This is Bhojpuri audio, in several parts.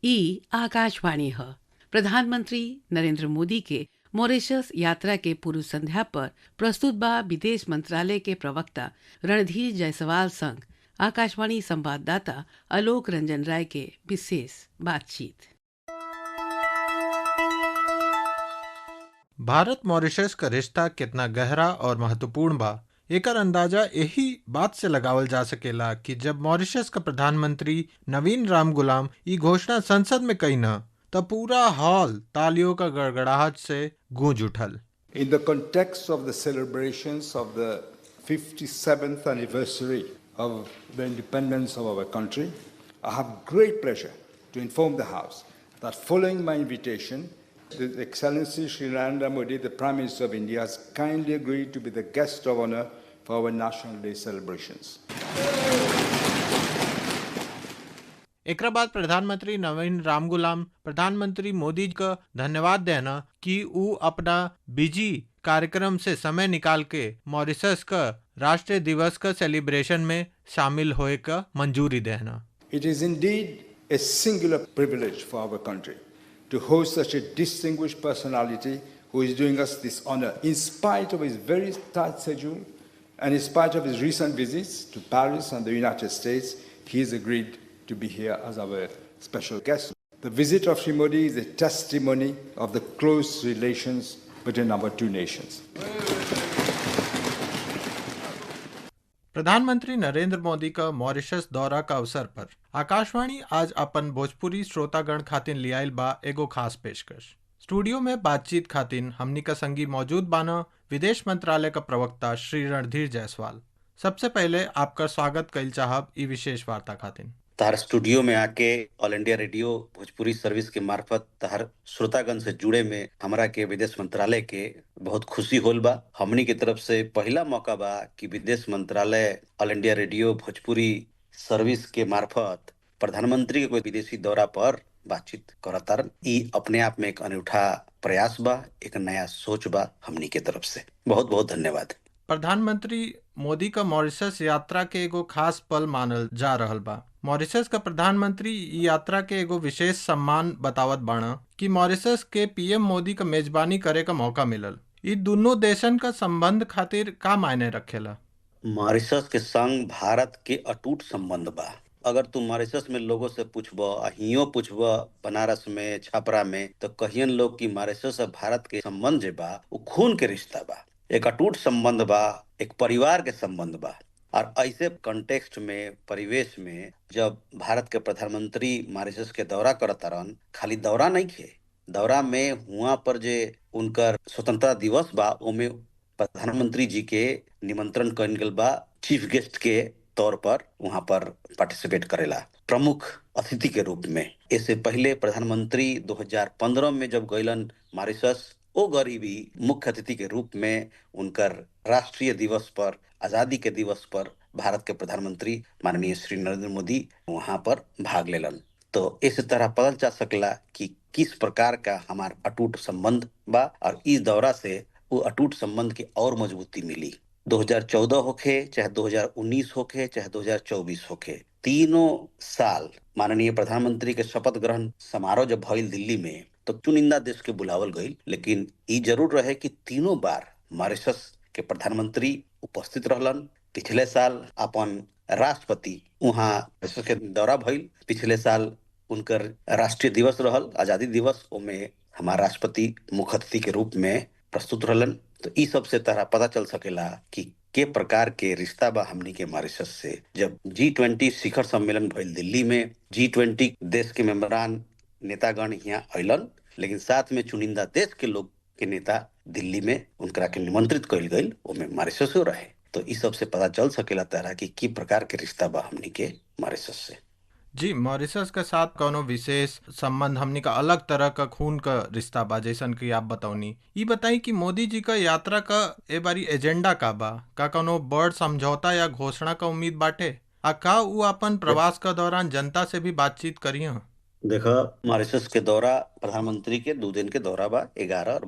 ई आकाशवाणी ह। प्रधानमंत्री नरेंद्र मोदी के मॉरिशस यात्रा के पूर्व संध्या पर प्रस्तुत बा विदेश मंत्रालय के प्रवक्ता रणधीर जायसवाल संग आकाशवाणी संवाददाता आलोक रंजन राय के विशेष बातचीत। भारत मॉरिशस का रिश्ता कितना गहरा और महत्वपूर्ण बा एकर अंदाजा यही बात से लगावल जा सकेला कि जब मॉरिशस का प्रधानमंत्री नवीन राम गुलाम ई घोषणा संसद में कई न तो पूरा हॉल तालियों का गड़गड़ाहट से गूंज उठल। In the context of the celebrations of the 57th anniversary of the independence of our country, I have great pleasure to inform the House that following my invitation, His Excellency Shri Narendra Modi, the Prime Minister of India, has kindly agreed to be the guest of honor for our National Day celebrations. एकरा बाद प्रधानमंत्री नवीन राम गुलाम प्रधानमंत्री मोदी का धन्यवाद देना कि ऊ अपना बिजी कार्यक्रम से समय निकाल के मॉरिशस का राष्ट्रीय दिवस का सेलिब्रेशन में शामिल होए का मंजूरी देना। It is indeed a singular privilege for our country to host such a distinguished personality who is doing us this honor in spite of his very tight schedule and in spite of his recent visits to Paris and the United States. He has agreed to be here as our special guest. The visit of Shri Modi is a testimony of the close relations between our two nations. प्रधानमंत्री नरेंद्र मोदी का मॉरिशस दौरा का अवसर पर आकाशवाणी आज अपन भोजपुरी श्रोतागण खातिन लियाइल बा एगो खास पेशकश। स्टूडियो में बातचीत खातिन हमनी का संगी मौजूद बाना विदेश मंत्रालय का प्रवक्ता श्री रणधीर जायसवाल। सबसे पहले आपका स्वागत कइल चाहब ई विशेष वार्ता खातिन। तहर स्टूडियो में आके all India radio Bhojpuri service के मार्फत तहर श्रोतागण से जुड़े में हमरा के विदेश मंत्रालय के बहुत खुशी होल बा। हमनी की तरफ से पहला मौका बा कि विदेश मंत्रालय all India radio Bhojpuri service के मार्फत प्रधानमंत्री के कोई विदेशी दौरा पर बातचीत करतारन। ई अपने आप में एक अनूठा प्रयास बा, एक नया सोच बा हमनी के तरफ से। बहुत बहुत धन्यवाद। प्रधानमंत्री मोदी का मॉरिशस यात्रा के एगो खास पल मानल जा रहल बा। मॉरिशस का प्रधानमंत्री यात्रा के एगो विशेष सम्मान बतावत बाना कि मॉरिशस के पीएम मोदी का मेजबानी करे का मौका मिलल। ई दोनों देशन का संबंध खातिर का मायने रखेला? मॉरिशस के संग भारत के अटूट संबंध बा। अगर तुम मॉरिशस में लोगों से पूछबो, हियो पूछबो बनारस में, छपरा में, तो कहियन लोग कि मॉरिशस और भारत के संबंध जे बा वो खून के रिश्ता बा, एक अटूट संबंध बा, एक परिवार के संबंध बा। और ऐसे कॉन्टेक्स्ट में, परिवेश में जब भारत के प्रधानमंत्री मॉरिशस के दौरा करतारन, खाली दौरा नहीं खे, दौरा में हुआ पर जे उनकर स्वतंत्रता दिवस बा ओमे प्रधानमंत्री जी के निमंत्रण कइल गेल बा चीफ गेस्ट के तौर पर वहां पर पार्टिसिपेट करेला प्रमुख अतिथि के रूप में। इससे पहले प्रधानमंत्री 2015 में जब गइलन मॉरिशस, ओ गरीबी मुख्य अतिथि के रूप में उनकर राष्ट्रीय दिवस पर, आजादी के दिवस पर भारत के प्रधानमंत्री माननीय श्री नरेंद्र मोदी वहां पर भाग लेलन। तो इस तरह पता चल सकला कि किस प्रकार का हमार अटूट संबंध बा और इस दौरा से वो अटूट संबंध की और मजबूती मिली। 2014 होखे चाहे 2019 होखे चाहे 2024 होखे, तीनों साल माननीय प्रधानमंत्री के शपथ ग्रहण समारोह जब भइल दिल्ली में तो चुनिंदा देश के बुलावल गई, लेकिन ई जरूर रहे कि तीनों बार मॉरिशस के प्रधानमंत्री उपस्थित रहलन। पिछले साल अपन राष्ट्रपति वहां मॉरिशस के दौरा भइल, पिछले साल उनकर राष्ट्रीय दिवस रहल, आजादी दिवस, ओमे हमार राष्ट्रपति मुख्य अतिथि के रूप में प्रस्तुत रहलन। तो ई सबसे तरह पता चल सकेला कि के प्रकार के रिश्ता बा हमनी के मॉरिशस से। जब G20 शिखर सम्मेलन भइल दिल्ली में, G20 देश के मेंबरान नेतागण यहाँ अइलन, लेकिन साथ में चुनिंदा देश के लोग के नेता दिल्ली में उनकरा के निमंत्रित कइल गइल, ओमे मॉरिशस रहे। तो इस सब से पता चल सकेला तरह की प्रकार के रिश्ता बा हमनी के मॉरिशस से। जी, मॉरिशस के साथ कोनो विशेष संबंध हमनी का अलग तरह का खून का रिश्ता बा जैसन कि आप बताऊनी। ये बताई कि मोदी जी का यात्रा का ए बारी एजेंडा का बा, का कोनो बड़ समझौता या घोषणा का उम्मीद बाटे? आ का उ अपन प्रवास का दौरान जनता से भी बातचीत करिए? देखो, मॉरिशस के दौरा प्रधानमंत्री के 2 दिन के दौरा बा, 11 और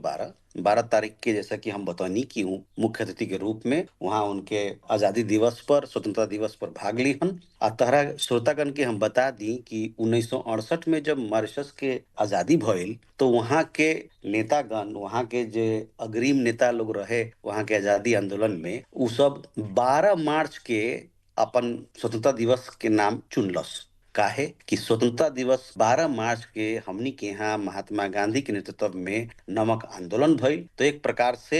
12 तारीख के, जैसा कि हम बतौनी कि मुख्य अतिथि के रूप में वहाँ उनके आजादी दिवस पर, स्वतंत्रता दिवस पर भाग ली हन। आ तहरा श्रोतागण के हम बता दी कि 1968 में जब मॉरिशस के आजादी भइल तो वहाँ के नेतागण, वहाँ के जो अग्रिम नेता लोग रहे वहाँ के आजादी आंदोलन में, उ सब 12 मार्च के अपन स्वतंत्रता दिवस के नाम चुनलस। काहे कि स्वतंत्रता दिवस 12 मार्च के हमनी के यहाँ महात्मा गांधी के नेतृत्व में नमक आंदोलन भइल, तो एक प्रकार से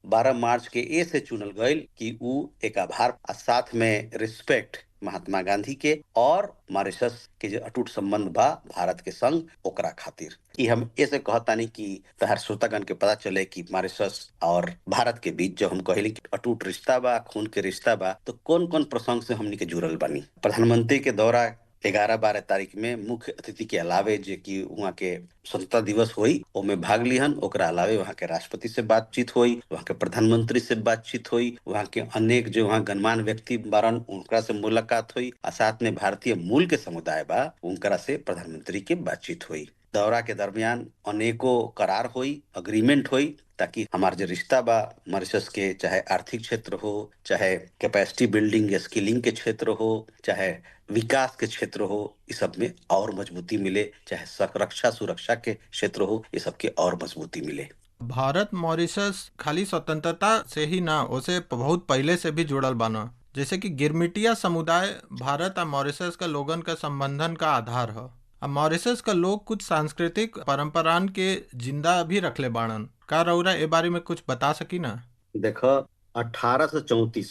12 मार्च के ए से चुनल गईल कि ऊ एक आभार आ साथ में रिस्पेक्ट महात्मा गांधी के और मॉरिशस के जो अटूट संबंध बा भारत के संग, ओकरा खातिर। कि हम ऐसे कहतानी कि तहर श्रोतागण के पता चले कि मॉरिशस और भारत के बीच जो हम कहली कि अटूट रिश्ता बा, खून के रिश्ता बा, तो कौन कौन प्रसंग से हमनी के जुड़ल बानी। प्रधानमंत्री के दौरा 11-12 तारीख में मुख्य अतिथि के अलावे जे कि वहाँ के स्वतंत्रता दिवस हुई ओमे भाग लिहन, ओकरा अलावे वहाँ के राष्ट्रपति से बातचीत हुई, वहाँ के प्रधानमंत्री से बातचीत हुई, वहाँ के अनेक जो वहाँ गणमान्य व्यक्ति बारन उनका से मुलाकात हुई, और साथ में भारतीय मूल के समुदाय बा उनकरा से प्रधानमंत्री की बातचीत हुई। दौरा के दरमियान अनेकों करार हुई, अग्रीमेंट हुई, ताकि हमार जो रिश्ता बा मॉरिशस के, चाहे आर्थिक क्षेत्र हो, चाहे कैपेसिटी बिल्डिंग या स्किलिंग के क्षेत्र हो, चाहे विकास के क्षेत्र हो, इस सब में और मजबूती मिले, चाहे रक्षा सुरक्षा के क्षेत्र हो, ये सब के और मजबूती मिले। भारत मॉरिशस खाली स्वतंत्रता से ही ना, उसे बहुत पहले से भी जुड़ल बाना। जैसे कि गिरमिटिया समुदाय भारत और मॉरिशस का लोगन का संबंधन का आधार है। अब मॉरिशस का लोग कुछ सांस्कृतिक परंपरान के जिंदा भी रखले बाणन। का रउरा ए बारे में कुछ बता सकी ना? देखो, 1834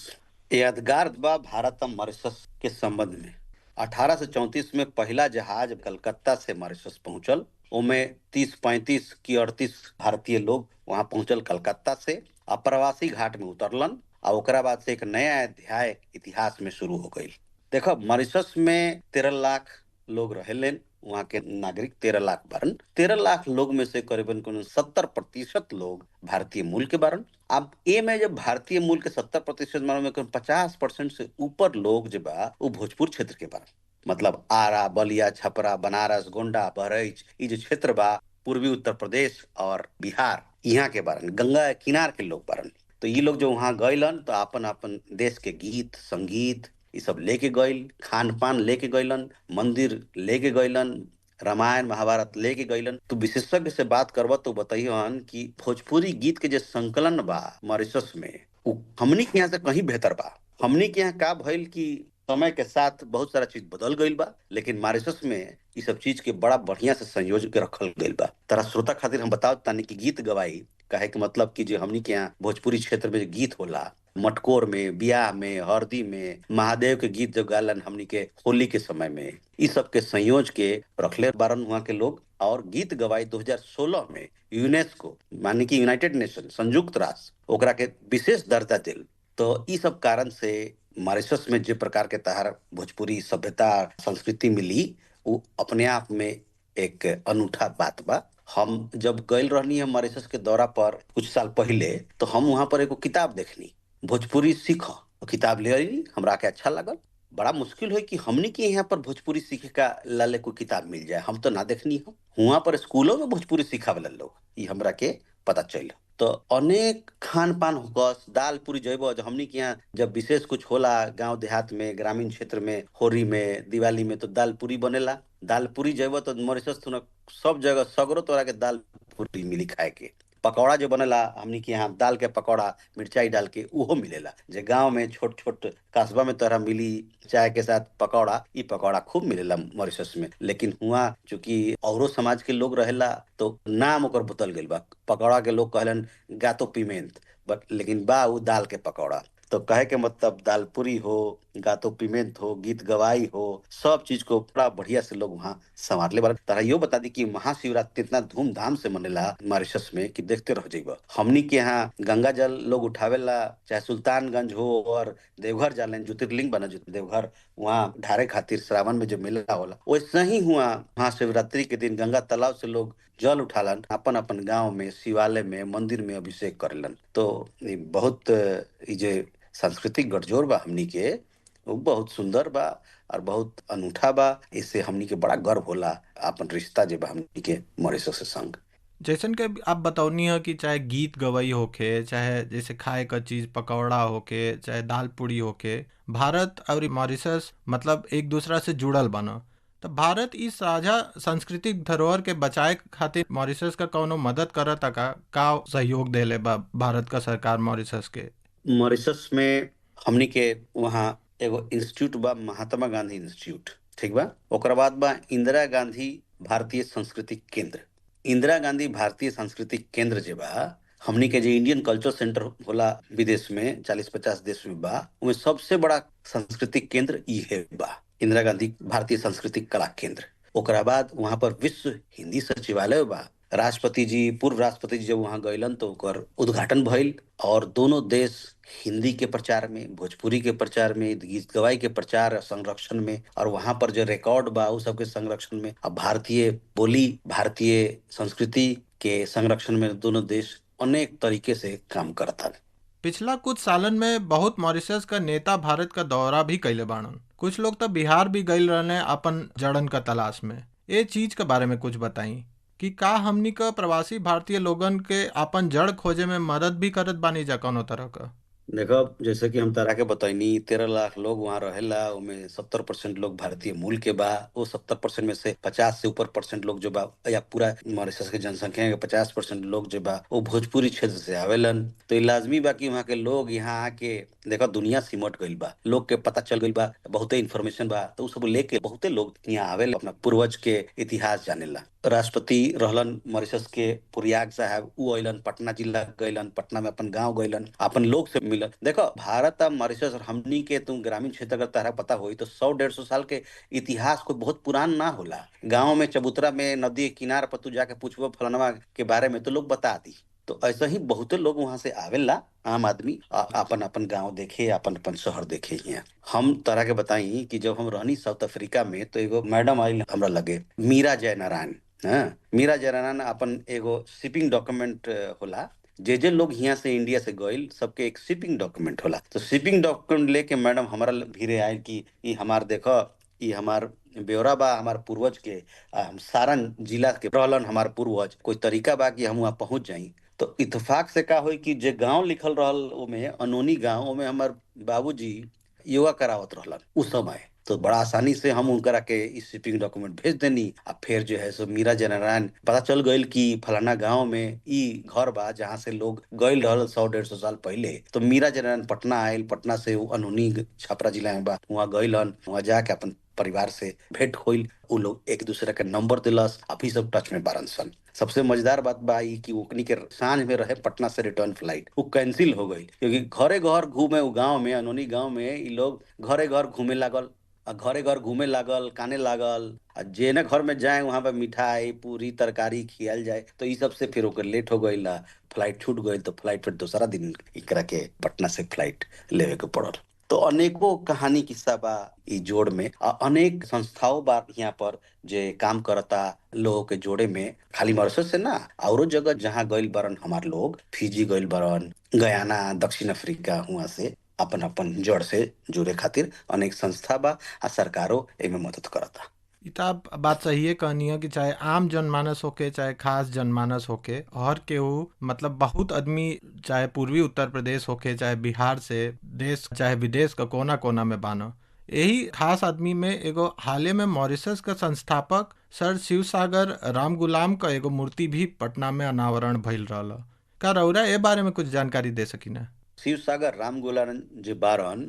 यादगार बा भारत और मॉरिशस के संबंध में। 1834 में पहला जहाज कलकत्ता से मॉरिशस पहुंचल, उमे 30-35 की 38 भारतीय लोग वहां पहुंचल कलकत्ता से, अप्रवासी घाट में उतरलन, और ओकरा बाद से एक नया अध्याय इतिहास में शुरू हो गई। देखो, मॉरिशस में 13 लाख लोग रहेलेन, वहाँ के नागरिक 13 लाख बारन। 13 लाख लोग में से करीबन 70% लोग भारतीय मूल के बारन। अब ए में जब भारतीय मूल के 70% मानो में 50% से ऊपर लोग जो बा वो भोजपुर क्षेत्र के बारन। मतलब आरा, बलिया, छपरा, बनारस, गोंडा, बहराइच, ये जो क्षेत्र बा पूर्वी उत्तर प्रदेश और बिहार, यहाँ के बारन, गंगा के किनार के लोग बारन। तो ये लोग जो वहाँ गइलन तो अपन अपन देश के गीत संगीत ये सब लेके गइल, खान पान लेके गइलन, मंदिर लेके गइलन, रामायण महाभारत लेके गइलन। तो विशेषज्ञ से बात करब तो बताइए कि भोजपुरी गीत के जो संकलन बा मॉरिशस में, वो हमनी के यहाँ से कहीं बेहतर बा। हमनी के यहाँ का भइल कि समय के साथ बहुत सारा चीज बदल गइल बा, लेकिन मॉरिशस में ये सब चीज के बड़ा बढ़िया से संयोज के रखल गइल बा। तारा श्रोता खातिर हम बताओ तानी कि गीत गवाई कहे के मतलब कि जो हमनी के यहाँ भोजपुरी क्षेत्र में जो गीत होला, मटकोर में, ब्याह में, हरदी में, महादेव के गीत जो गालन हमनी के होली के समय में, इस सब के संयोज के रखले बारन वहाँ के लोग। और गीत गवाई 2016 में यूनेस्को माने कि यूनाइटेड नेशन, संयुक्त राष्ट्र, ओकरा के विशेष दर्जा दिल। तो इस सब कारण से मॉरिशस में जो प्रकार के तहार भोजपुरी सभ्यता संस्कृति मिली, वो अपने आप में एक अनूठा बात बा। हम जब गइल रहनी है मॉरिशस के दौरा पर कुछ साल पहले, तो हम वहां पर एगो किताब देखनी, भोजपुरी सीख, किताब ले आई, हमरा के अच्छा लगल। बड़ा मुश्किल है कि हमनी के यहाँ पर भोजपुरी सीखे का लाले कोई किताब मिल जाए, हम तो ना देखनी हो। वहां पर स्कूलों में भोजपुरी सीखा वाला लोग, ये हमरा के पता चल। तो अनेक खान पान होगा, दाल पूरी जैब जो हमनी के यहाँ जब विशेष कुछ होला गांव देहात में, ग्रामीण क्षेत्र में, होली में, दिवाली में, तो दाल पूरी बनेला। दाल पूरी जैब तो मॉरिशस सब जगह सगरो तोरा के दाल पूरी मिली खाए के। पकौड़ा जो बनेला हमनी के यहाँ दाल के पकौड़ा मिर्चाई डाल के उहो मिलेला, जे गांव में छोट छोट कस्बा में तोरा मिली चाय के साथ पकौड़ा, ई पकौड़ा खूब मिलेला मॉरिशस में। लेकिन हुआ चूंकि औरो समाज के लोग रहेला तो नाम ओकर बदल गइल बा, पकौड़ा के लोग कहलन गातो पिमेंत, बट लेकिन बा उ दाल के पकौड़ा। तो कहे के मतलब दाल पूरी हो, गातो पिमेंत हो, गीत गवाई हो, सब चीज को बड़ा बढ़िया से लोग वहाँ संवार ले। तारा यो बता दी कि महाशिवरात्रि इतना धूमधाम से मनेला मॉरिशस में कि देखते रह जाइबा। हमनी के यहाँ गंगा जल लोग उठावेला, चाहे सुल्तानगंज हो और देवघर जालेन, ज्योतिर्लिंग बना देवघर, वहाँ ढारे खातिर श्रावण में जो मेला होला, वैसे ही हुआ महाशिवरात्रि के दिन गंगा तालाब से लोग जल उठालन, अपन अपन गांव में, शिवालय में, मंदिर में अभिषेक करेलन। तो बहुत ये जे सांस्कृतिक गठजोड़ बा हमनी के, वो बहुत सुंदर बा। और बहुत अनूठा बा। इससे हमनी के बड़ा गर्व होला अपन रिश्ता जे बा हमनी के मॉरिशस से संग। जैसन के आप बतौनी है कि चाहे गीत गवई होके, चाहे जैसे खाए का चीज पकौड़ा होके, चाहे दाल पूड़ी होके, भारत और मॉरिशस मतलब एक दूसरा से जुड़ल बना। तो भारत इस साझा सांस्कृतिक धरोहर के बचाए खातिर मॉरिशस का कौनो मदद करता का सहयोग देले बा भारत का सरकार मॉरिशस के? मॉरिशस में हमनी के वहाँ एगो इंस्टीट्यूट बा, महात्मा गांधी इंस्टीट्यूट, ठीक बा। ओकर बाद बा इंदिरा गांधी भारतीय सांस्कृतिक केंद्र। इंदिरा गांधी भारतीय सांस्कृतिक केंद्र जे बा हमनी के जे इंडियन कल्चर सेंटर होला विदेश में 40-50 देश में बा, उनमें सबसे बड़ा सांस्कृतिक केंद्र ई है बा, इंदिरा गांधी भारतीय सांस्कृतिक कला केंद्र। ओकरा बाद वहां पर विश्व हिंदी सचिवालय बा। राष्ट्रपति जी, पूर्व राष्ट्रपति जी जब वहां गइलन तो ओकर उद्घाटन भइल और दोनों देश हिंदी के प्रचार में, भोजपुरी के प्रचार में, गीत गवाई के प्रचार और संरक्षण में, और वहां पर जो रिकॉर्ड बा उ सबके संरक्षण में, अब भारतीय बोली, भारतीय संस्कृति के संरक्षण में दोनों देश अनेक तरीके से काम करता। पिछला कुछ सालन में बहुत मॉरिशस का नेता भारत का दौरा भी कैले बाड़न। कुछ लोग तो बिहार भी गइल रहने अपन जड़न का तलाश में। ये चीज के बारे में कुछ बताई कि का हमनी का प्रवासी भारतीय लोगन के अपन जड़ खोजे में मदद भी करत बानी जा कौनो तरह का? देखो, जैसे कि हम तारा के बतैनी 13 लाख लोग वहाँ रहेला, उनमें 70% लोग भारतीय मूल के बा। वो 70% में से 50 से ऊपर परसेंट लोग जो बा, या पूरा मॉरिशस के जनसंख्या के 50% लोग जो बा वो भोजपुरी क्षेत्र से आवेलन। तो ये लाजमी बा कि वहाँ के लोग यहाँ आके, देखो दुनिया सिमट गइल बा, लोग के पता चल गइल बा, बहुते इन्फॉर्मेशन बा, तो उ सब लेके बहुते लोग यहाँ आवेला अपना पूर्वज के इतिहास जानेला। राष्ट्रपति रहलन मॉरिशस के पुरियाग साहब, उ अइलन पटना जिला गइलन, पटना में अपन गांव गइलन, अपन लोग से मिलन। देखो भारत और मॉरिशस और हमनी के, तुम ग्रामीण क्षेत्र अगर तारा पता होई तो 100-150 साल के इतिहास कोई बहुत पुरान ना होला। गांव में चबूतरा में नदी के किनारे पर तू जाके पूछबो फलनवा के बारे में तो लोग बता दी। तो ऐसा ही बहुते लोग वहां से आवेला, आम आदमी अपन अपन गांव देखे, अपन अपन शहर देखे। हियां हम तरह के बताई कि जब हम रहनी साउथ अफ्रीका में तो एगो मैडम आई हमरा लगे, मीरा जयनारायण। हाँ, मीरा जयनारायण अपन एगो शिपिंग डॉक्यूमेंट होला। जे जे लोग यहाँ से इंडिया से गइल सबके एक शिपिंग डॉक्यूमेंट होला। तो शिपिंग डॉक्यूमेंट लेके मैडम हमारा भीरे आए कि ई हमार देखो, ई हमार ब्यौरा बा हमार पूर्वज के, हम सारण जिला के रहलन हमार पूर्वज, कोई तरीका बा कि हम वहाँ पहुंच जाई। तो इत्तेफाक से का होई कि जे गांव लिखल रहल ओमे, अनोनी गांव, ओमे हमार बाबूजी योगा करावत रहलन उस समय। तो बड़ा आसानी से हम उनकरा के इस शिपिंग डॉक्यूमेंट भेज देनी। अब फिर जो है सो मीरा जयनारायण पता चल गइल कि फलाना गांव में ई घर बा जहाँ से लोग गइल रहल 100-150 साल पहले। तो मीरा जयनारायण पटना आयल, पटना से वो अनोनी छपरा जिला में बा, वहाँ गइलन, वहाँ जाके अपन परिवार से भेंट होइल। उ लोग एक दूसरे के नंबर दिलस, अभी सब टच में बारन सन। सबसे मजेदार बात बा ई कि ओकनी के सांझ में रहे पटना से रिटर्न फ्लाइट, वो कैंसिल हो गई क्योंकि घरे घर घूमे, वो गांव में, अनोनी गांव में ई लोग घरे घर घूमे लागल, घरे घर घूमे लागल, काने लागल। आ जेने घर में जाए वहां पर मिठाई पूरी तरकारी खियाल जाए। तो ई सब से फिर ओकर लेट हो गई, फ्लाइट छूट गई। तो फ्लाइट फिर दूसरा दिन एकरा के पटना से फ्लाइट लेवे के पड़ल। तो अनेकों कहानी किस्सा बा ई जोड़ में, अनेक संस्थाओं बा यहाँ पर जे काम करता लोगों के जोड़े में। खाली मॉरिशस से ना, औरो जगह जहाँ गइल बरन हमार लोग, फिजी गइल बरन, गयाना, दक्षिण अफ्रीका, हुआ से अपन अपन जड़ से जुड़े खातिर अनेक संस्था बा, आ सरकारों एमे मदद करता। इ त आप बात सही है कहनी है कि चाहे आम जनमानस होके चाहे खास जनमानस होके, हर केहू मतलब बहुत आदमी, चाहे पूर्वी उत्तर प्रदेश होके चाहे बिहार से, देश चाहे विदेश का कोना कोना में बानो। यही खास आदमी में एगो हाले में मॉरिशस का संस्थापक सर शिवसागर रामगुलाम का एगो मूर्ति भी पटना में अनावरण भइल रहल। का रउरा ए बारे में कुछ जानकारी दे सकीना? शिवसागर रामगुलाम जे बारन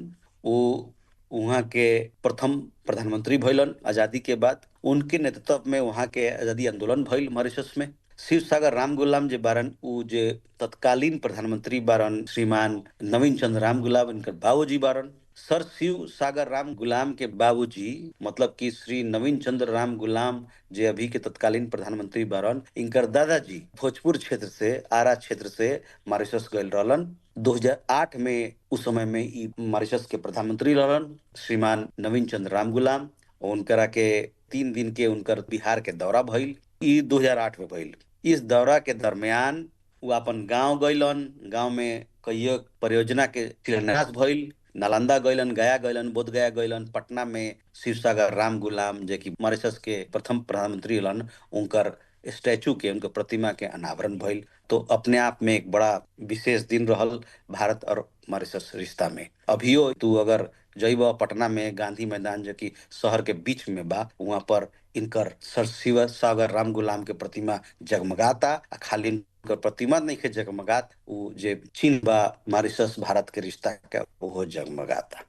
वो वहाँ के प्रथम प्रधानमंत्री भइलन आजादी के बाद। उनके नेतृत्व में वहाँ के आजादी आंदोलन भइल मॉरिशस में। शिवसागर रामगुलाम जे बारन उ जे तत्कालीन प्रधानमंत्री बारन श्रीमान नवीन चंद्र रामगुलाम, इनकर बाबूजी बारन। सर शिव सागर राम गुलाम के बाबूजी मतलब कि श्री नवीन चंद्र राम गुलाम जे अभी के तत्कालीन प्रधानमंत्री बारन, इनकर दादाजी भोजपुर क्षेत्र से, आरा क्षेत्र से मॉरिशस गइल रहलन। 2008 में उस समय में ई मॉरिशस के प्रधानमंत्री रहलन श्रीमान नवीन चंद्र राम गुलाम। उनकरा के 3 दिन के उनकर बिहार के दौरा भइल, ई 2008 में भइल। इस दौरा के दरमियान वो अपन गांव गइलन, गांव में कई परियोजना के शिलान्यास भइल। नालंदा गइलन, गया गइलन, बोध गया गइलन, पटना में शिवसागर राम गुलाम जे कि मॉरिशस के प्रथम प्रधानमंत्री हलन, उनकर स्टैचू के, उनकर प्रतिमा के अनावरण भइल। तो अपने आप में एक बड़ा विशेष दिन रहल भारत और मॉरिशस रिश्ता में। अभियो तू अगर जइब पटना में गांधी मैदान जो कि शहर के बीच में बा, वहाँ पर इनकर सर शिव सागर राम गुलाम के प्रतिमा जगमगाता। आ खाली इनकर प्रतिमा नहीं के जगमगात, उ जे चिन्ह बा मॉरिशस भारत के रिश्ता के, वो जगमगाता।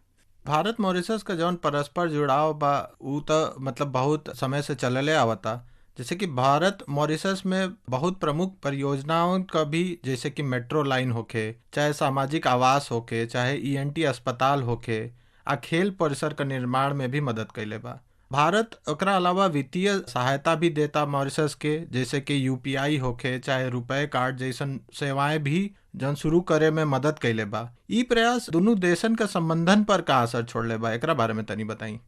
भारत मॉरिशस का जौन परस्पर जुड़ाव बा उ त मतलब बहुत समय से चलले आवता। जैसे कि भारत मॉरिशस में बहुत प्रमुख परियोजनाओं का भी, जैसे कि मेट्रो लाइन होखे, चाहे सामाजिक आवास होखे, चाहे ईएनटी अस्पताल होखे, आ खेल परिसर का निर्माण में भी मदद कैले बा। भारत ओकरा अलावा वित्तीय सहायता भी देता मॉरिशस के, जैसे कि यूपीआई होखे, चाहे रुपए कार्ड जैसन सेवाएं भी जौन शुरू करे में मदद कैले बा। ई प्रयास दोनों देशन का संबंधन पर का असर छोड़ले बा, एकरा बारे में तनी बताई।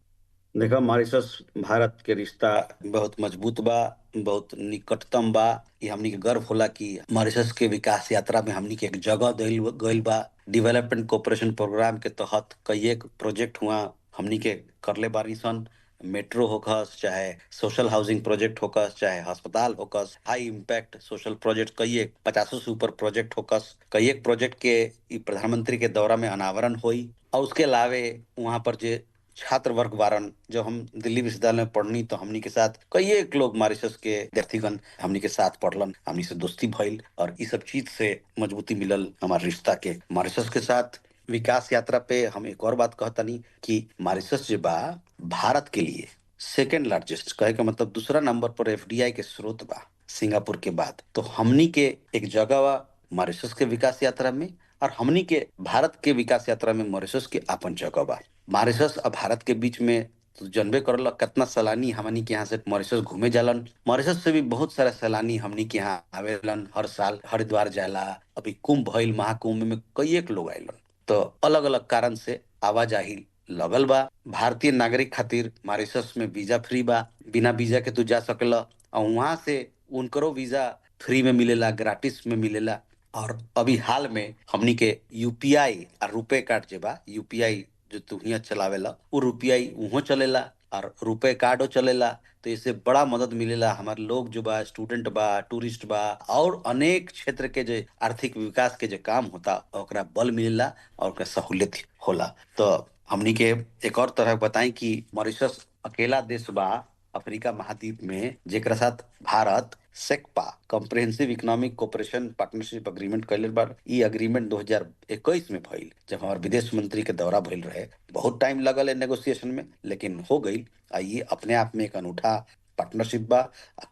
देखा, मॉरिशस भारत के रिश्ता बहुत मजबूत बा, बहुत निकटतम बा। ये हमनी के गर्व होला कि मॉरिशस के विकास यात्रा में हमनी के एक जगह दिल गइल बा। डेवलपमेंट कोऑपरेशन प्रोग्राम के तहत कई एक प्रोजेक्ट हुआ हमनी के करले बानी सन। मेट्रो होकस, चाहे सोशल हाउसिंग प्रोजेक्ट होकस, चाहे अस्पताल होकस, हाई इम्पैक्ट सोशल प्रोजेक्ट कई एक 50 से ऊपर प्रोजेक्ट होकस। कई एक प्रोजेक्ट के ई प्रधानमंत्री के दौरा में अनावरण हुई। और उसके अलावे वहाँ पर जे छात्र वर्ग वारन, जब हम दिल्ली विश्वविद्यालय में पढ़नी तो हमनी के साथ कई एक लोग मॉरिशस के विद्यार्थीगण हमनी के साथ पढ़लन, हमनी से दोस्ती भइल और इस सब चीज से मजबूती मिलल हमारे रिश्ता के मॉरिशस के साथ। विकास यात्रा पे हम एक और बात कहतनी कि मॉरिशस जो बा भारत के लिए सेकेंड लार्जेस्ट, कहे का मतलब दूसरा नंबर पर एफडीआई के स्रोत बा सिंगापुर के बाद। तो हमनी के एक जगह बा मॉरिशस के विकास यात्रा में, और हमनी के भारत के विकास यात्रा में मॉरिशस के अपन जगह बा। मॉरिशस और भारत के बीच में तो जानबे करल कितना सैलानी हमनी के यहाँ से मॉरिशस घूमे जालन। मॉरिशस से भी बहुत सारा सैलानी हमनी के यहाँ आवेलन, हर साल हरिद्वार जाला। अभी कुंभ भइल, महाकुंभ में कई एक लोग आइलन। तो अलग अलग कारण से आवाजाही लगल बा। भारतीय नागरिक खातिर मॉरिशस में वीजा फ्री बा, बिना वीजा के तू जा सकेला। और वहां से उनकरो वीजा फ्री में मिलेला, ग्राटिस में मिलेला। और अभी हाल में हमनी के यूपीआई और रुपए कार्ड जे बा, यूपीआई जो तू हियां चलावेला वो रुपीआई उहो चलेला और रुपए कार्डो चलेला। तो इससे बड़ा मदद मिलेला। हमारे लोग जो बा, स्टूडेंट बा, टूरिस्ट बा, और अनेक क्षेत्र के जो आर्थिक विकास के जो काम होता ओकरा बल मिलेला और ओकरा सहूलियत होला। तो हमनी के एक और तरह बताई कि मॉरिशस अकेला देश बा अफ्रीका महाद्वीप में जेकरा साथ Bharat CEPA comprehensive economic cooperation partnership agreement कैले बा। ई एग्रीमेंट 2021 में भइल, जब हमारे विदेश मंत्री के दौरा भइल रहे। बहुत टाइम लगल है नेगोशिएशन में, लेकिन हो गई। ये अपने आप में एक अनूठा पार्टनरशिप बा,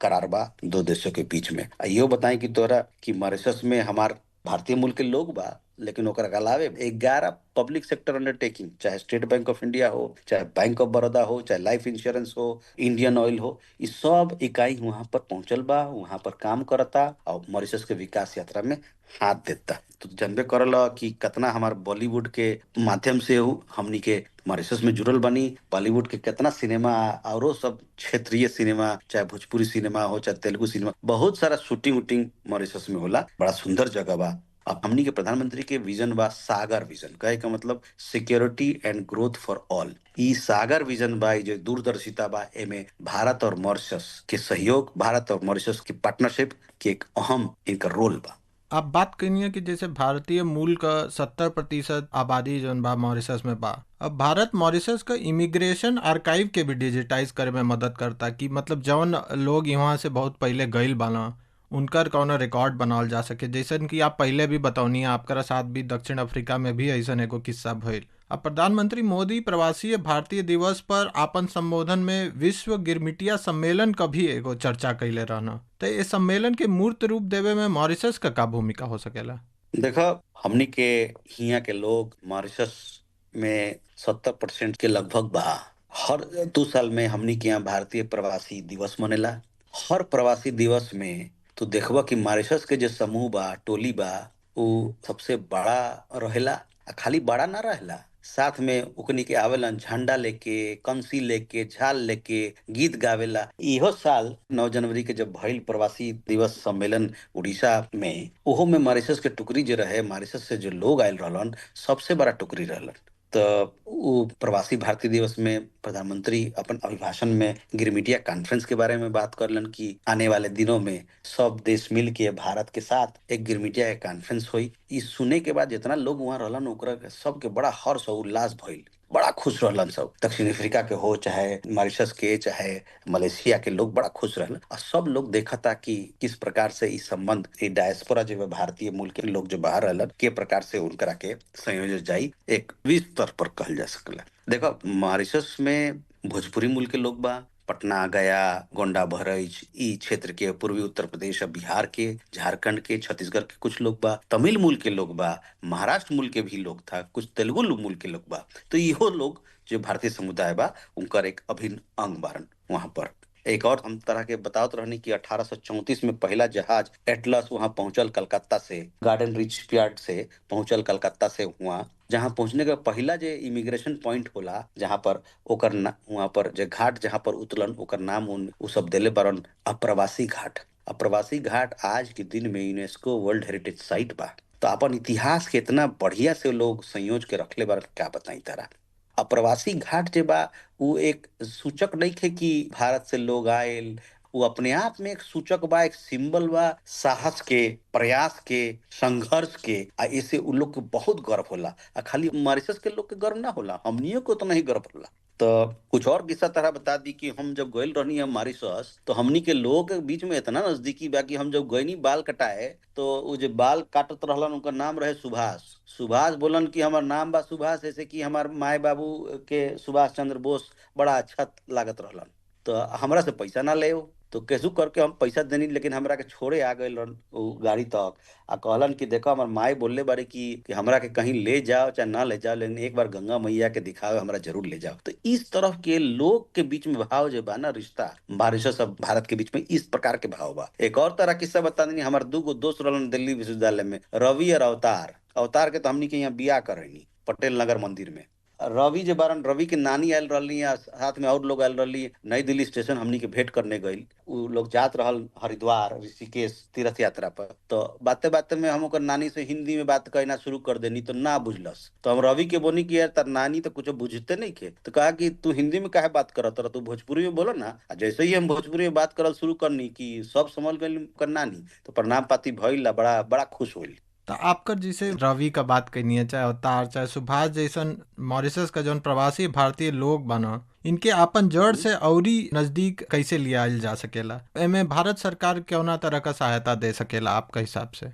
करार बा दो देशों के बीच में। यो बताएं कि तोरा कि मॉरिशस में हमार भारतीय मूल के लोग बा, लेकिन ओकरा के अलावे 11 पब्लिक सेक्टर अंडरटेकिंग, चाहे स्टेट बैंक ऑफ इंडिया हो, चाहे बैंक ऑफ बड़ौदा हो, चाहे लाइफ इंश्योरेंस हो, इंडियन ऑयल हो, ये सब इकाई वहां पर पहुंचल बा, वहां पर काम करता और मॉरिशस के विकास यात्रा में हाथ देता। तो जानबे करल कि कितना हमार बॉलीवुड के माध्यम से हमनी के मॉरिशस में जुड़ल बनी। बॉलीवुड के कितना सिनेमा और सब क्षेत्रीय सिनेमा, चाहे भोजपुरी सिनेमा हो, चाहे तेलुगु सिनेमा, बहुत सारा शूटिंग वूटिंग मॉरिशस में होला। बड़ा सुंदर जगह बा। अब हमनी के प्रधानमंत्री के विजन बा सागर विजन, कहे का मतलब security and growth for all. ई सागर विजन बा, जो दूरदर्शिता बा, एमे भारत और मॉरिशस के सहयोग, भारत और मॉरिशस की पार्टनरशिप के एक अहम इनका रोल बा। आप बात करिए कि जैसे भारतीय मूल का 70% आबादी जो बा मॉरिशस में बा। अब भारत मॉरिशस का इमिग्रेशन आर्काइव के भी डिजिटाइज करे में मदद करता कि मतलब जौन लोग यहाँ से बहुत पहले गइल बाना उनकर कौनो रिकॉर्ड बनावल जा सके। जैसन कि आप पहले भी बतौनी, आपका साथ भी दक्षिण अफ्रीका में भी ऐसा एगो किस्सा भइल। अब प्रधानमंत्री मोदी प्रवासी भारतीय दिवस पर आपन संबोधन में विश्व गिरमिटिया सम्मेलन का भी एगो चर्चा कैले रहना। तो ये सम्मेलन के मूर्त रूप देवे में मॉरिशस का भूमिका हो सकेला? देखा, हमनी के हिया के लोग मॉरिशस में 70% के लगभग बा। हर 2 साल में हमनी के यहाँ भारतीय प्रवासी दिवस मनेला। हर प्रवासी दिवस में तो देखबा कि मॉरिशस के जो समूह बा, टोली बा, वो सबसे बड़ा रहेला। खाली बड़ा ना रहेला, साथ में उकनी के आवेलन झंडा लेके, कंसी लेके, झाल लेके, गीत गावेला। इहो साल 9 जनवरी के जब भइल प्रवासी दिवस सम्मेलन उड़ीसा में, ओहो में मॉरिशस के टुकड़ी जो रहे, मॉरिशस से जो लोग आयल रहलन, सबसे बड़ा टुकड़ी रहलन। तो वो प्रवासी भारतीय दिवस में प्रधानमंत्री अपन अभिभाषण में गिरमिटिया कॉन्फ्रेंस के बारे में बात करलन कि आने वाले दिनों में सब देश मिल के भारत के साथ एक गिरमिटिया कॉन्फ्रेंस हुई। ई सुने के बाद जितना लोग वहाँ रहलन ओकरा के सबके बड़ा हर्ष और उल्लास भइल, बड़ा खुश रहलन सब। दक्षिण अफ्रीका के हो चाहे मॉरिशस के चाहे मलेशिया के लोग बड़ा खुश रहलन और सब लोग देखा था कि किस प्रकार से इस संबंध ये डायस्पोरा जो है भारतीय मूल के लोग जो बाहर रहलन के प्रकार से उनकरा के संयोजित जाई एक विश्व स्तर पर कहल जा सकला। देखो मॉरिशस में भोजपुरी मूल के लोग बा, पटना गया गोंडा बहराइच ई क्षेत्र के पूर्वी उत्तर प्रदेश और बिहार के झारखंड के छत्तीसगढ़ के कुछ लोग बा, तमिल मूल के लोग बा, महाराष्ट्र मूल के भी लोग था, कुछ तेलुगु मूल के लोग बा। तो इहो लोग जो भारतीय समुदाय बा उनकर एक अभिन्न अंग बारन वहां पर। एक और हम तरह के बतावत रहनी कि 1834 में पहला जहाज एटलस वहां पहुंचल कलकत्ता से, गार्डन रिच पियार्ड से पहुंचल कलकत्ता से। हुआ जहां पहुंचने का पहला जो इमिग्रेशन पॉइंट होला जहां पर ओकर वहां पर जो घाट जहां पर उतरलन ओकर नाम उ सब देले बारन अप्रवासी घाट। अप्रवासी घाट आज के दिन में यूनेस्को वर्ल्ड हेरिटेज साइट बा। तो अपन इतिहास के इतना बढ़िया से लोग संयोज के रखले बार क्या बताई तारा। अप्रवासी घाट जे बा वो एक सूचक नहीं थे कि भारत से लोग आए, वो अपने आप में एक सूचक बा, एक सिंबल बा साहस के, प्रयास के, संघर्ष के। आ ऐसे उन लोग के बहुत गर्व होला। आ खाली मॉरिशस के लोग के गर्व ना होला, हमनियों को तो नहीं गर्व होला। तो कुछ और किस्सा तरह बता दी कि हम जब गइल रहनी है मॉरिशस तो हमनी के लोगों के बीच में इतना नजदीकी बा कि हम जब गइनी बाल कटाए तो वो जो बाल काटत रहलन उनका नाम रहे सुभाष। सुभाष बोलन कि हमार नाम बा सुभाष, ऐसे कि हमार माए बाबू के सुभाष चंद्र बोस बड़ा अच्छा लागत रहलन। तो हमरा से पैसा ना ले तो कैसू करके हम पैसा देनी, लेकिन हमरा के छोड़े आ गए वो गाड़ी तक। आ कहलन कि देखो हमार माए बोलले बारे कि हमरा के कहीं ले जाओ चाहे ना ले जाओ, लेकिन एक बार गंगा मैया के दिखाओ, हमरा जरूर ले जाओ। तो इस तरह के लोग के बीच में भाव जो बा ना, रिश्ता मॉरिशस और भारत के बीच में इस प्रकार के भाव बा। एक और तरह किस्सा बता देनी, हमार दू दोस्त रहलन दिल्ली विश्वविद्यालय में, रवि और अवतार। अवतार के तो हमनी के यहाँ बियाह करनी पटेल नगर मंदिर में। रवि जे बारन, रवि के नानी आयल रहली है, साथ में और लोग आयल रहली। नई दिल्ली स्टेशन हमनी के भेंट करने गई। उ लोग जात रहल हरिद्वार ऋषिकेश तीर्थ यात्रा पर। तो बाते बाते में हम ओकर नानी से हिंदी में बात कहना शुरू कर देनी तो ना बुझलस। तो हम रवि के बोनी कि यार तार नानी तो कुछ बुझते नहीं खे। तो कहा कि तू हिंदी में काहे बात करत रह, तू भोजपुरी में बोलो ना। जैसे ही हम भोजपुरी में बात करल शुरू करनी कि सब समझ गई कर नानी, तो प्रणाम पाती भइल, बड़ा बड़ा खुश होइल। तो आपकर जैसे रवि का बात करनी है, चाहे अवतार चाहे सुभाष जैसन मॉरिशस का जौन प्रवासी भारतीय लोग बना, इनके आपन जड़ से औरी नजदीक कैसे लिया जा सकेला? एमे भारत सरकार कौना तरह का सहायता दे सकेला आपका हिसाब से?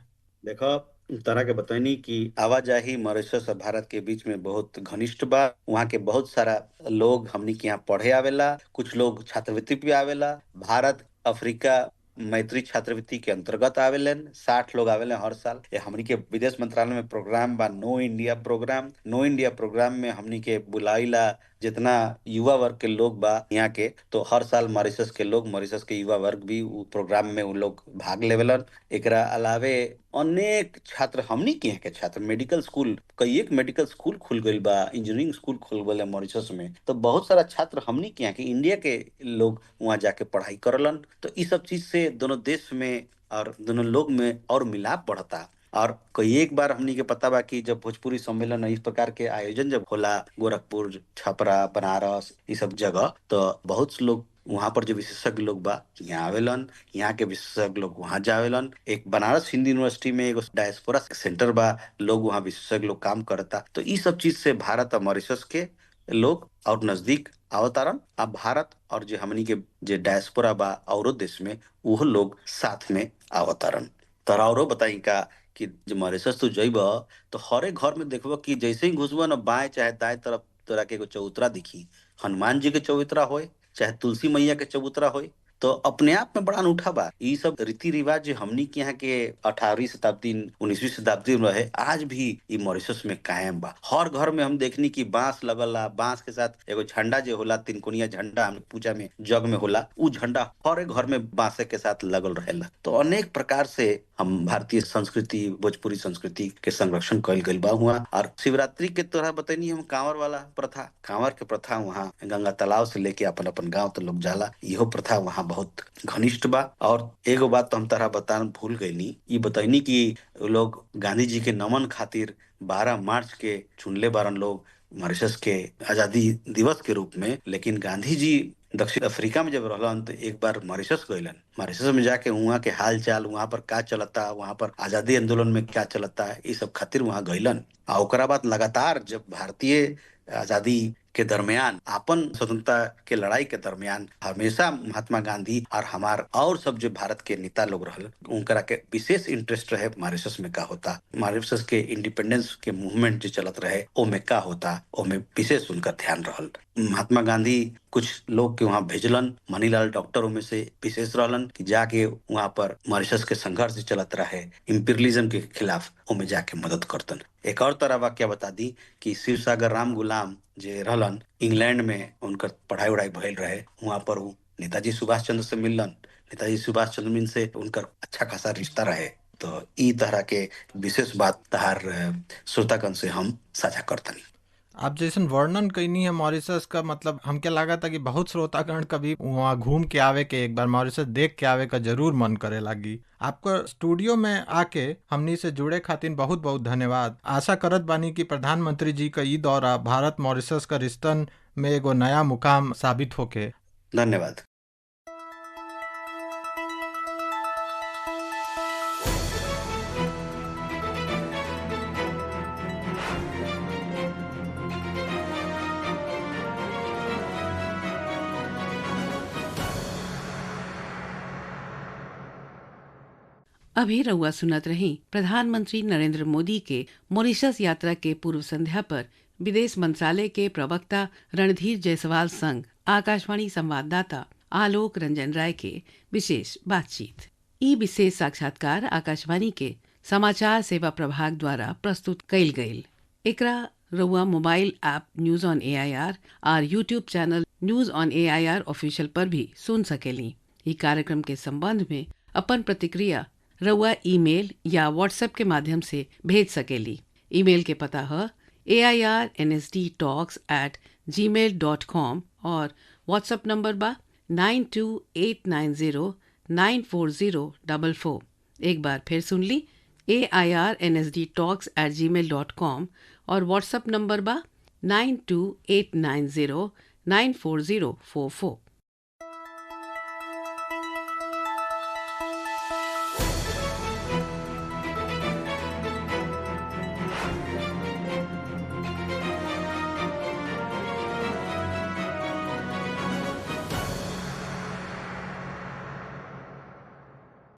देखो तरह के बतैनी कि आवाजाही मॉरिशस और भारत के बीच में बहुत घनिष्ठ बा। वहाँ के बहुत सारा लोग हमनी के यहाँ पढ़े आवेला, कुछ लोग छात्रवृत्ति पे आवेला। भारत अफ्रीका मैत्री छात्रवृत्ति के अंतर्गत आवेलन 60 लोग आवेलन हर साल। ये हमनी के विदेश मंत्रालय में प्रोग्राम बा नो इंडिया प्रोग्राम। नो इंडिया प्रोग्राम में हमनी के बुलाइला जितना युवा वर्ग के लोग बा यहाँ के, तो हर साल मॉरिशस के लोग, मॉरिशस के युवा वर्ग भी उ प्रोग्राम में उन लोग भाग लेवेलन। एकरा अलावे अनेक छात्र हमनी के यहाँ के छात्र, मेडिकल स्कूल, कई एक मेडिकल स्कूल खुल गई बा, इंजीनियरिंग स्कूल खुल गई है मॉरिशस में। तो बहुत सारा छात्र हमनी के यहाँ के इंडिया के लोग वहाँ जाके पढ़ाई करलन। तो इस सब चीज से दोनों देश में और दोनों लोग में और मिलाप बढ़ता। और कई एक बार हमनी के पता बा कि जब भोजपुरी सम्मेलन इस प्रकार के आयोजन जब होला गोरखपुर, छपरा, बनारस ये सब जगह, तो बहुत से लोग वहां पर जो विशेषज्ञ लोग बा यहाँ आवेलन, यहाँ के विशेषज्ञ लोग वहां जावेलन। एक बनारस हिंदी यूनिवर्सिटी में एगो डायस्पोरा सेंटर बा, लोग वहाँ विशेषज्ञ लोग काम करता। तो इस सब चीज से भारत और मॉरिशस के लोग और नजदीक अवतारण। अब भारत और जो हमनी के जो डायस्पोरा बा औरो देश में वो लोग साथ में अवतारण। तोरा औरो बताई का कि जो मॉरिशस तू जइब तो हर एक घर में देखब कि जैसे ही घुसब न बाएं चाहे दाएं तरफ तोरा के एगो चबूतरा दिखी। हनुमान जी के चबूतरा होए चाहे तुलसी मैया के चबूतरा होए, तो अपने आप में बड़ा अनूठा बा। ये सब रीति रिवाज जो हमनी के यहाँ के 18वीं शताब्दी 19वीं शताब्दी में रहे आज भी ये मॉरिशस में कायम बा। हर घर में हम देखनी कि बांस लगला, बांस के साथ एगो झंडा जो होला, तिनकोनिया झंडा हम पूजा में जग में होला, उ झंडा हर एक घर में बांसे के साथ लगल रहेला। तो अनेक प्रकार से हम भारतीय संस्कृति, भोजपुरी संस्कृति के संरक्षण कइल गइल बा हुआ। और शिवरात्रि के तोरा बतैनी हम कांवर वाला प्रथा, कांवर के प्रथा वहाँ गंगा तालाब से लेके अपन अपन गांव तो लोग जाला, इहो प्रथा वहाँ बहुत घनिष्ठ बा। और एगो बात तो हम तारा बतान भूल गईनी, ये बतैनी कि लोग गांधी जी के नमन खातिर 12 मार्च के चुनले बारन लोग मॉरिशस के आजादी दिवस के रूप में, लेकिन गांधी जी दक्षिण अफ्रीका में जब रहलन तो एक बार मॉरिशस गइलन। मॉरिशस में जाके वहाँ के हाल चाल, वहाँ पर का चलता, वहाँ पर आजादी आंदोलन में क्या चलता, ये सब खातिर वहाँ गइलन। आ ओकरा बाद लगातार जब भारतीय आजादी के दरमियान, आपन स्वतंत्रता के लड़ाई के दरमियान हमेशा महात्मा गांधी और हमार और सब जो भारत के नेता लोग रहल, उनकरा के विशेष इंटरेस्ट रहे मॉरिशस में का होता, मॉरिशस के इंडिपेंडेंस के मूवमेंट जो चलत रहे ओ में का होता, ओ में विशेष उनका ध्यान रहल। महात्मा गांधी कुछ लोग के वहाँ भेजलन, मनीलाल डॉक्टर में से विशेष रहलन कि जाके वहाँ पर मॉरिशस के संघर्ष चलत रहे इंपीरियलिज्म के खिलाफ, ओमे जाके मदद करतन। एक और तरह वाक्य बता दी कि शिव सागर राम गुलाम जे रहलन, इंग्लैंड में उनकर पढ़ाई उढ़ाई भइल रहे, वहाँ पर वो नेताजी सुभाष चंद्र से मिलन, नेताजी सुभाष चंद्र से उनकर अच्छा खासा रिश्ता रहे। तो ई तरह के विशेष बात तहार श्रोतागण से हम साझा करतनी। आप जैसन वर्णन कईनी है मॉरिशस का, मतलब हमके लगा था कि बहुत श्रोतागण कभी वहाँ घूम के आवे के, एक बार मॉरिशस देख के आवे का जरूर मन करे लागी। आपको स्टूडियो में आके हमनी से जुड़े खातिर बहुत बहुत धन्यवाद। आशा करत बानी कि प्रधानमंत्री जी का ई दौरा भारत मॉरिशस का रिश्तन में एगो नया मुकाम साबित होके। धन्यवाद। अभी रउआ सुनत रही प्रधानमंत्री नरेंद्र मोदी के मॉरिशस यात्रा के पूर्व संध्या पर विदेश मंत्रालय के प्रवक्ता रणधीर जायसवाल संग आकाशवाणी संवाददाता आलोक रंजन राय के विशेष बातचीत। ई विशेष साक्षात्कार आकाशवाणी के समाचार सेवा प्रभाग द्वारा प्रस्तुत कइल गइल। एकरा रउआ mobile app news on AIR और YouTube channel news on AIR official पर भी सुन सकेली। ई कार्यक्रम के संबंध में अपन प्रतिक्रिया रउआ ईमेल या व्हाट्सएप के माध्यम से भेज सकेली। ईमेल के पता है airnsdtalks@gmail.com और व्हाट्सएप नंबर बा 9289094044। एक बार फिर सुन ली, airnsdtalks@gmail.com और व्हाट्सएप नंबर बा 9289094044।